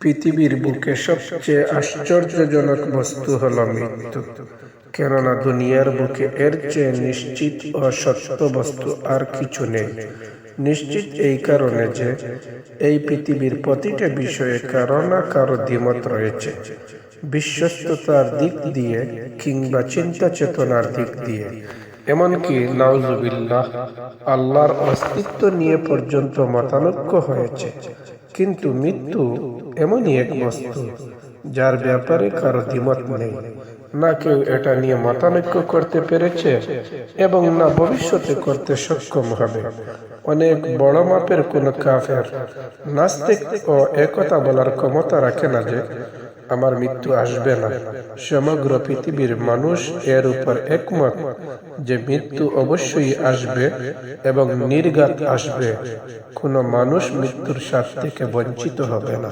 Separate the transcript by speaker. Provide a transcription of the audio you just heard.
Speaker 1: পৃথিবীর বুকে সবচেয়ে আশ্চর্যজনক বস্তু হল মৃত্যু। কেননা দুনিয়ার বুকে এর চেয়ে নিশ্চিত ও সত্য বস্তু আর কিছু নেই। নিশ্চিত এই কারণে যে এই পৃথিবীর প্রতিটা বিষয়ে কারো না কারো দ্বিমত রয়েছে, বিশ্বস্ততার দিক দিয়ে কিংবা চিন্তা চেতনার দিক দিয়ে, এমনকি নাউজুবিল্লাহ আল্লাহর অস্তিত্ব নিয়ে পর্যন্ত মতানৈক্য হয়েছে। কিন্তু মৃত্যু এমনই এক বস্তু যার ব্যাপারে কারো দ্বিমত নেই, না কেউ এটা নিয়ে মতানৈক্য করতে পেরেছে এবং না ভবিষ্যতে করতে সক্ষম হবে। অনেক বড় মাপের কোন কাফের নাস্তিক ও একথা বলার ক্ষমতা রাখে না যে আমার মৃত্যু আসবে না। সমগ্র পৃথিবীর মানুষ এর উপর একমত যে মৃত্যু অবশ্যই আসবে এবং নির্ঘাত আসবে। কোনো মানুষ মৃত্যুর স্বাদ থেকে বঞ্চিত হবে না।